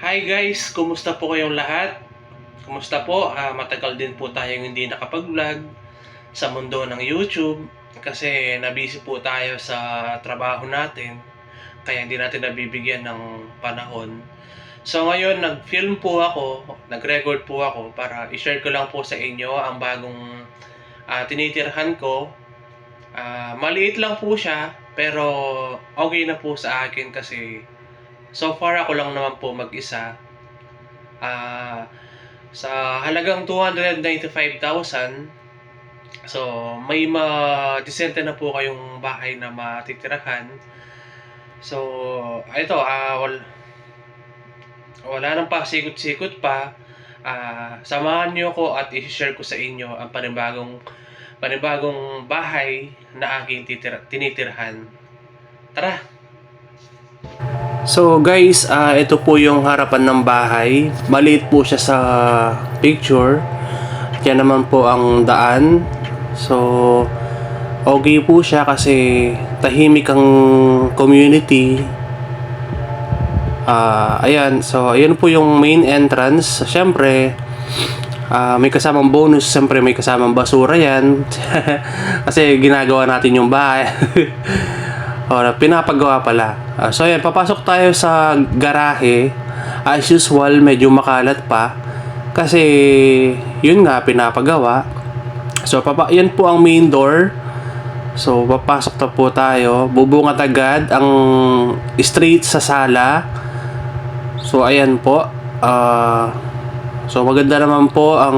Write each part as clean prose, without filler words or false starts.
Hi guys, kumusta po kayong lahat? Kumusta po? Matagal din po tayong hindi nakapag-vlog sa mundo ng YouTube kasi nabisi po tayo sa trabaho natin kaya hindi natin nabibigyan ng panahon. So ngayon nag-film po ako, nag-record po ako para i-share ko lang po sa inyo ang bagong tinitirhan ko. Maliit lang po siya pero okay na po sa akin kasi so far ako lang naman po mag-isa. Sa halagang 295,000, so may ma-disente na po kayong bahay na matitirahan. So ito, wala nang pasikot-sikot pa. Samahan niyo ko at i-share ko sa inyo ang panibagong bahay na aking tinitirhan. Tara! So guys, ito po yung harapan ng bahay. Maliit po siya sa picture. Yan naman po ang daan. So okay po siya kasi tahimik ang community. Ayan, so ayan po yung main entrance. Siyempre, may kasamang bonus. Siyempre may kasamang basura yan. Kasi ginagawa natin yung bahay. Pinapagawa pala. So ayan, papasok tayo sa garahe. As usual, medyo makalat pa kasi yun nga, pinapagawa. So yan po ang main door. So papasok na po tayo. Bubungat agad ang straight sa sala. So ayan po. So maganda naman po ang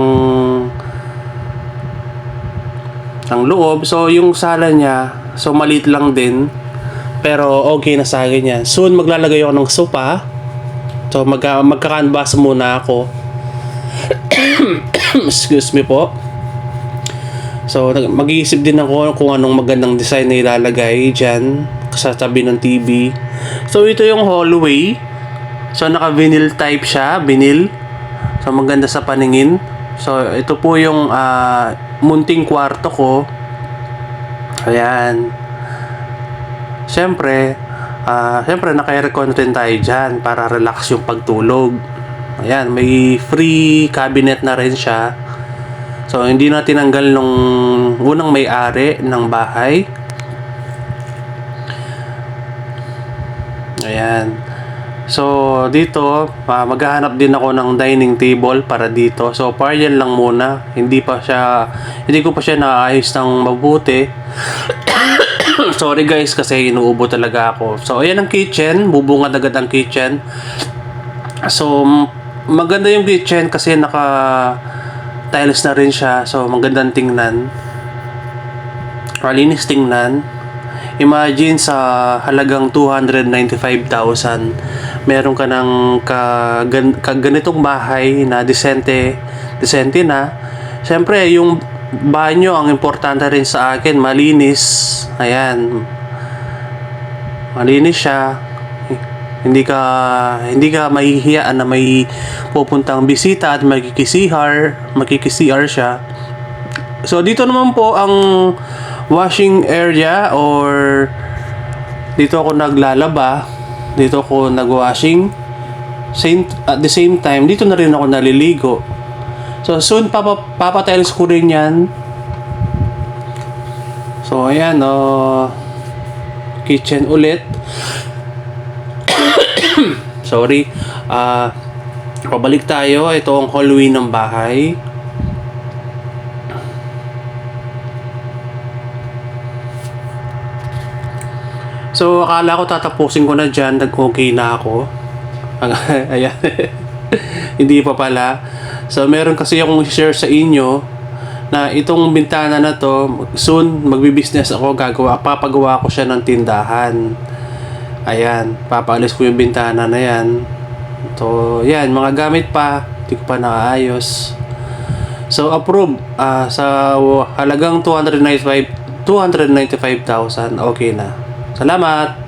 loob. So yung sala niya, so maliit lang din. Pero okay na sa akin yan. Soon maglalagay ako ng sopa. So magka-canvas muna ako. Excuse me po. So mag-iisip din ako kung anong magandang design na ilalagay dyan sa tabi ng TV. So ito yung hallway. So naka-vinyl type siya. Vinyl. So maganda sa paningin. So ito po yung munting kwarto ko. Ayan. Siyempre naka-aircon din tayo dyan para relax yung pagtulog. Ayan, may free cabinet na rin siya. So, hindi na tinanggal nung unang may-ari ng bahay. Ayan. So, dito, maghahanap din ako ng dining table para dito. So, yan lang muna. Hindi ko pa siya naayos ng mabuti. Sorry guys kasi inuubo talaga ako. So ayan ang kitchen, bubungad agad ang kitchen. So maganda yung kitchen kasi naka tiles na rin siya. So magandang tingnan. Malinis tingnan. Imagine sa halagang 295,000 meron ka ng kaganitong bahay na disente na. Siyempre yung banyo ang importante rin sa akin, malinis. Ayan, malinis siya. Hindi ka mahihiyaan na may pupuntang bisita at makikisihar siya. So dito naman po ang washing area, or dito ako naglalaba, dito ako nagwashing. At the same time, dito na rin ako naliligo. So soon papatiles ko rin yan. So ayan, kitchen ulit. Sorry. Pabalik tayo. Ito ang hallway ng bahay. So akala ko tatapusin ko na dyan. Nag-okay na ako. Ayan. Hindi pa pala. So meron kasi akong share sa inyo na itong bintana na to, soon magbi-business ako, papagawa ko siya ng tindahan. Ayan, papaalis ko yung bintana na yan. So yan, mga gamit pa, hindi ko pa nakaayos. So approve, sa halagang 295,000, okay na. Salamat.